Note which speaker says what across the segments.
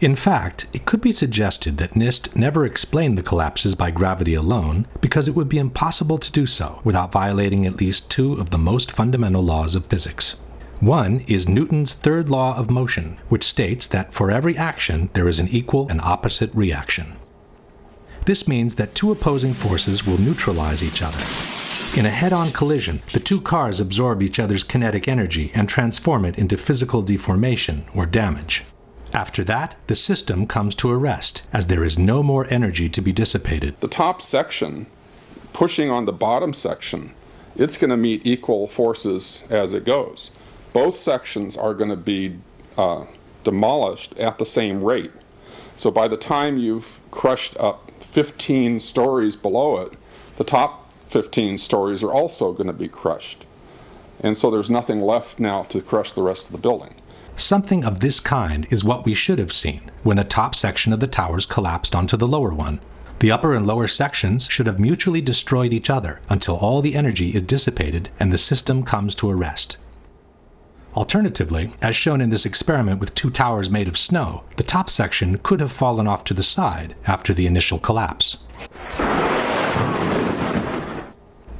Speaker 1: In fact, it could be suggested that NIST never explained the collapses by gravity alone because it would be impossible to do so without violating at least two of the most fundamental laws of physics. One is Newton's third law of motion, which states that for every action there is an equal and opposite reaction. This means that two opposing forces will neutralize each other. In a head-on collision, the two cars absorb each other's kinetic energy and transform it into physical deformation or damage. After that, the system comes to a rest, as there is no more energy to be dissipated.
Speaker 2: The top section, pushing on the bottom section, it's going to meet equal forces as it goes. Both sections are going to be demolished at the same rate. So by the time you've crushed up 15 stories below it, the top 15 stories are also going to be crushed. And so there's nothing left now to crush the rest of the building.
Speaker 1: Something of this kind is what we should have seen when the top section of the towers collapsed onto the lower one. The upper and lower sections should have mutually destroyed each other until all the energy is dissipated and the system comes to a rest. Alternatively, as shown in this experiment with two towers made of snow, the top section could have fallen off to the side after the initial collapse.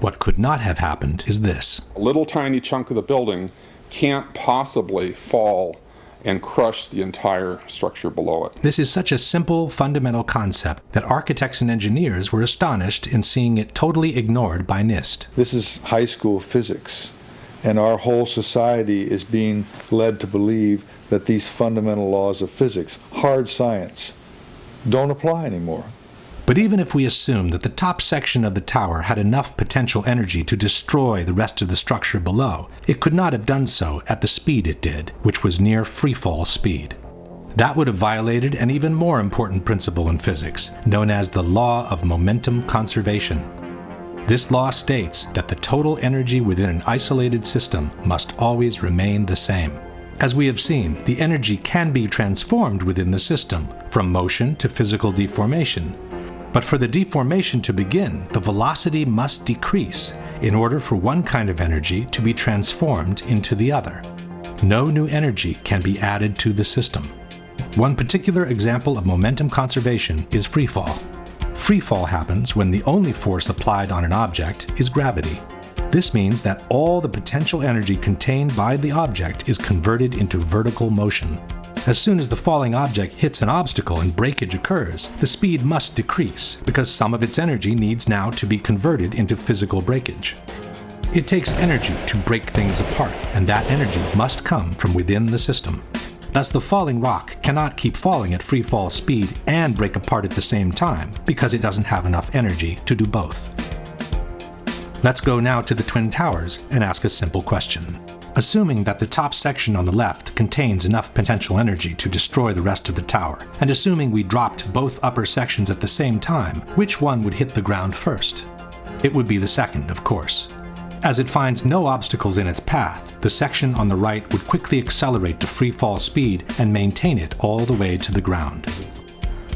Speaker 1: What could not have happened is this.
Speaker 2: A little tiny chunk of the building can't possibly fall and crush the entire structure below it.
Speaker 1: This is such a simple, fundamental concept that architects and engineers were astonished in seeing it totally ignored by NIST.
Speaker 3: This is high school physics, and our whole society is being led to believe that these fundamental laws of physics, hard science, don't apply anymore.
Speaker 1: But even if we assume that the top section of the tower had enough potential energy to destroy the rest of the structure below, it could not have done so at the speed it did, which was near freefall speed. That would have violated an even more important principle in physics, known as the law of momentum conservation. This law states that the total energy within an isolated system must always remain the same. As we have seen, the energy can be transformed within the system, from motion to physical deformation. But for the deformation to begin, the velocity must decrease in order for one kind of energy to be transformed into the other. No new energy can be added to the system. One particular example of momentum conservation is freefall. Freefall happens when the only force applied on an object is gravity. This means that all the potential energy contained by the object is converted into vertical motion. As soon as the falling object hits an obstacle and breakage occurs, the speed must decrease because some of its energy needs now to be converted into physical breakage. It takes energy to break things apart, and that energy must come from within the system. Thus, the falling rock cannot keep falling at free fall speed and break apart at the same time because it doesn't have enough energy to do both. Let's go now to the Twin Towers and ask a simple question. Assuming that the top section on the left contains enough potential energy to destroy the rest of the tower, and assuming we dropped both upper sections at the same time, which one would hit the ground first? It would be the second, of course. As it finds no obstacles in its path, the section on the right would quickly accelerate to free fall speed and maintain it all the way to the ground.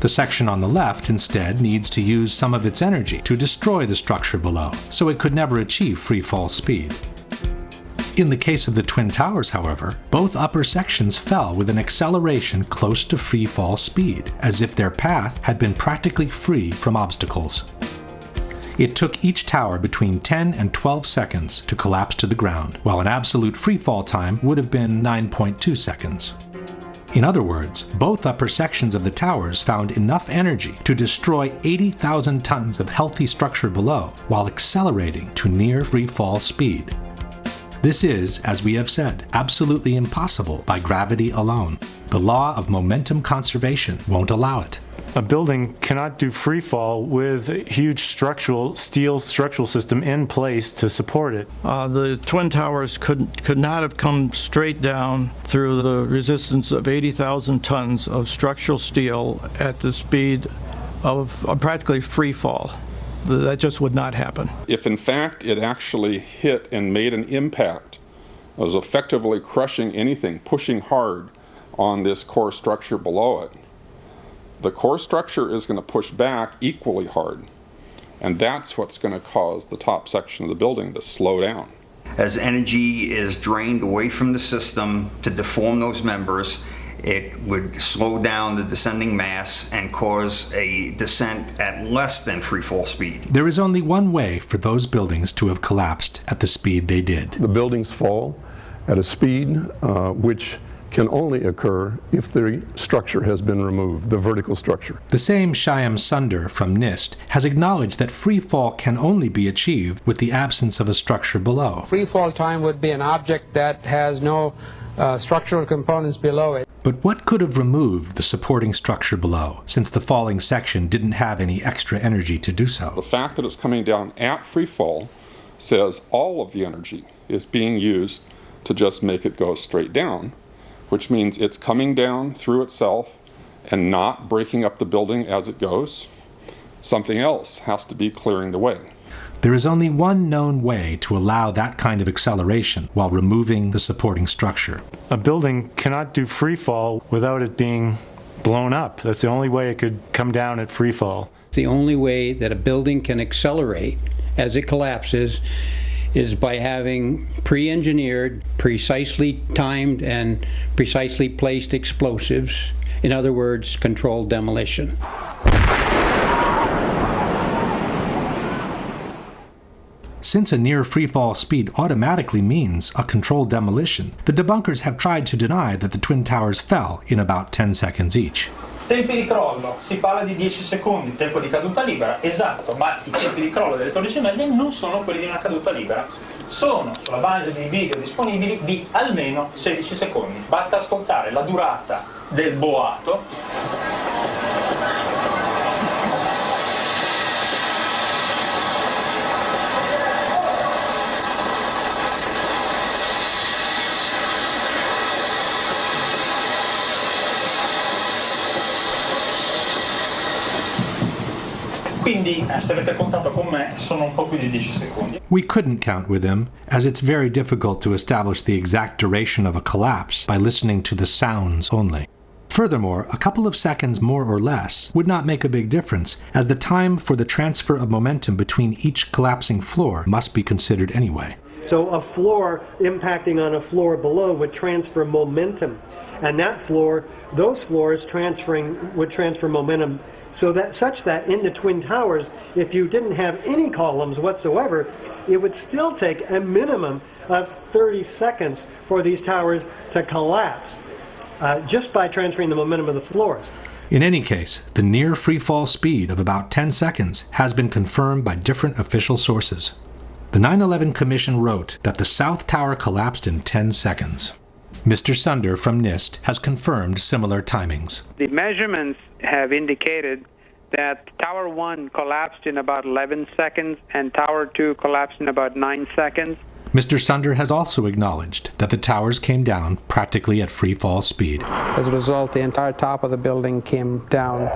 Speaker 1: The section on the left instead needs to use some of its energy to destroy the structure below, so it could never achieve free fall speed. In the case of the Twin Towers, however, both upper sections fell with an acceleration close to free fall speed, as if their path had been practically free from obstacles. It took each tower between 10 and 12 seconds to collapse to the ground, while an absolute free fall time would have been 9.2 seconds. In other words, both upper sections of the towers found enough energy to destroy 80,000 tons of healthy structure below, while accelerating to near free fall speed. This is, as we have said, absolutely impossible by gravity alone. The law of momentum conservation won't allow it.
Speaker 4: A building cannot do free fall with a huge steel structural system in place to support it.
Speaker 5: The Twin Towers could not have come straight down through the resistance of 80,000 tons of structural steel at the speed of practically free fall. That just would not happen.
Speaker 2: If in fact it actually hit and made an impact, it was effectively crushing anything, pushing hard on this core structure below it, the core structure is going to push back equally hard. And that's what's going to cause the top section of the building to slow down.
Speaker 6: As energy is drained away from the system to deform those members, it would slow down the descending mass and cause a descent at less than free fall speed.
Speaker 1: There is only one way for those buildings to have collapsed at the speed they did.
Speaker 7: The buildings fall at a speed which can only occur if the structure has been removed, the vertical structure.
Speaker 1: The same Shyam Sundar from NIST has acknowledged that free fall can only be achieved with the absence of a structure below.
Speaker 8: Free fall time would be an object that has no structural components below it.
Speaker 1: But what could have removed the supporting structure below, since the falling section didn't have any extra energy to do so?
Speaker 2: The fact that it's coming down at free fall says all of the energy is being used to just make it go straight down, which means it's coming down through itself and not breaking up the building as it goes. Something else has to be clearing the way.
Speaker 1: There is only one known way to allow that kind of acceleration while removing the supporting structure.
Speaker 4: A building cannot do free fall without it being blown up. That's the only way it could come down at free fall.
Speaker 9: The only way that a building can accelerate as it collapses is by having pre-engineered, precisely timed, and precisely placed explosives. In other words, controlled demolition.
Speaker 1: Since a near free-fall speed automatically means a controlled demolition, the debunkers have tried to deny that the Twin Towers fell in about 10 seconds each.
Speaker 10: Tempi di crollo, si parla di 10 secondi, tempo di caduta libera, esatto, ma i tempi di crollo delle torri gemelle non sono quelli di una caduta libera, sono, sulla base dei video disponibili, di almeno 16 secondi. Basta ascoltare la durata del boato. Quindi, se avete contato con me, sono un po' più di 10 secondi.
Speaker 1: We couldn't count with him, as it's very difficult to establish the exact duration of a collapse by listening to the sounds only. Furthermore, a couple of seconds more or less would not make a big difference, as the time for the transfer of momentum between each collapsing floor must be considered anyway.
Speaker 11: So a floor impacting on a floor below would transfer momentum, and that floor, those floors would transfer momentum such that in the Twin Towers, if you didn't have any columns whatsoever, it would still take a minimum of 30 seconds for these towers to collapse, just by transferring the momentum of the floors.
Speaker 1: In any case, the near free-fall speed of about 10 seconds has been confirmed by different official sources. The 9/11 Commission wrote that the South Tower collapsed in 10 seconds. Mr. Sundar from NIST has confirmed similar timings.
Speaker 12: The measurements have indicated that Tower 1 collapsed in about 11 seconds and Tower 2 collapsed in about 9 seconds.
Speaker 1: Mr. Sundar has also acknowledged that the towers came down practically at free fall speed.
Speaker 8: As a result, the entire top of the building came down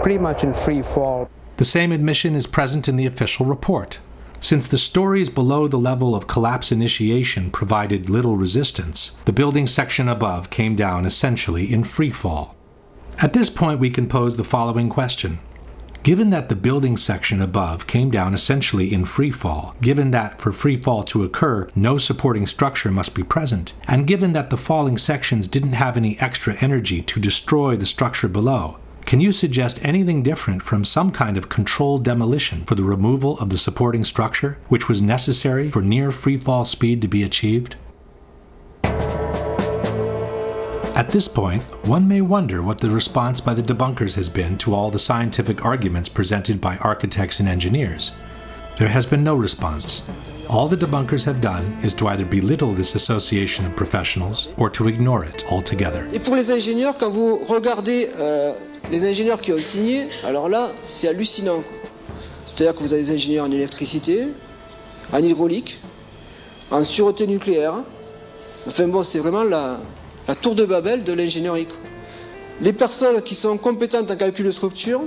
Speaker 8: pretty much in free fall.
Speaker 1: The same admission is present in the official report. Since the stories below the level of collapse initiation provided little resistance, the building section above came down essentially in free fall. At this point, we can pose the following question. Given that the building section above came down essentially in free fall, given that for free fall to occur, no supporting structure must be present, and given that the falling sections didn't have any extra energy to destroy the structure below, can you suggest anything different from some kind of controlled demolition for the removal of the supporting structure, which was necessary for near free fall speed to be achieved? At this point, one may wonder what the response by the debunkers has been to all the scientific arguments presented by architects and engineers. There has been no response. All the debunkers have done is to either belittle this association of professionals or to ignore it altogether.
Speaker 13: Et pour les ingénieurs, quand vous regardez les ingénieurs qui ont signé, alors là, c'est hallucinant. C'est-à-dire que vous avez des ingénieurs en électricité, en hydraulique, en sûreté nucléaire. Enfin bon, c'est vraiment la tour de Babel de l'ingénierie. Les personnes qui sont compétentes en calcul de structure,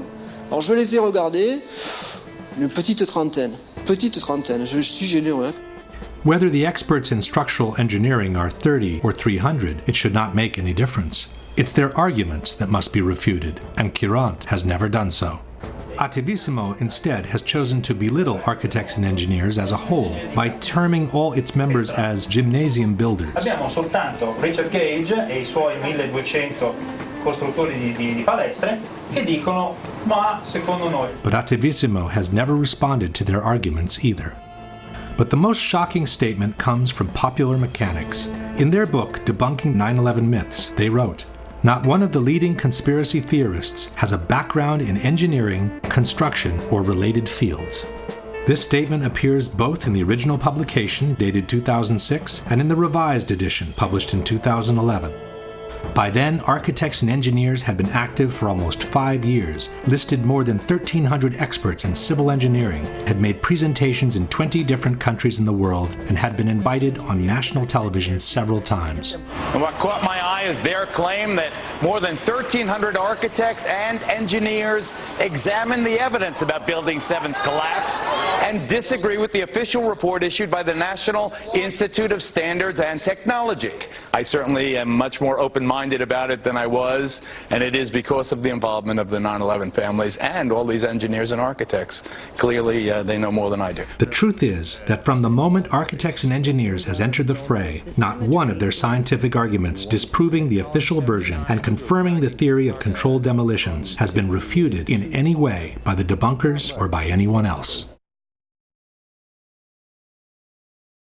Speaker 13: alors je les ai regardées, une petite trentaine, je suis généreux. Hein.
Speaker 1: Whether the experts in structural engineering are 30 or 300, it should not make any difference. It's their arguments that must be refuted, and Courant has never done so. Attivissimo instead has chosen to belittle architects and engineers as a whole by terming all its members as gymnasium builders.
Speaker 10: Abbiamo soltanto Richard Gage e i suoi 1200 costruttori di palestre che dicono ma secondo noi.
Speaker 1: But Attivissimo has never responded to their arguments either. But the most shocking statement comes from Popular Mechanics. In their book, Debunking 9/11 Myths, they wrote, "Not one of the leading conspiracy theorists has a background in engineering, construction, or related fields." This statement appears both in the original publication, dated 2006, and in the revised edition, published in 2011. By then, architects and engineers had been active for almost 5 years, listed more than 1,300 experts in civil engineering, had made presentations in 20 different countries in the world, and had been invited on national television several times.
Speaker 14: And what caught my eye is their claim that more than 1,300 architects and engineers examined the evidence about Building 7's collapse and disagree with the official report issued by the National Institute of Standards and Technology. I certainly am much more open-minded about it than I was, and it is because of the involvement of the 9/11 families and all these engineers and architects. Clearly, they know more than I do.
Speaker 1: The truth is that from the moment architects and engineers has entered the fray, not one of their scientific arguments disproving the official version and confirming the theory of controlled demolitions has been refuted in any way by the debunkers or by anyone else.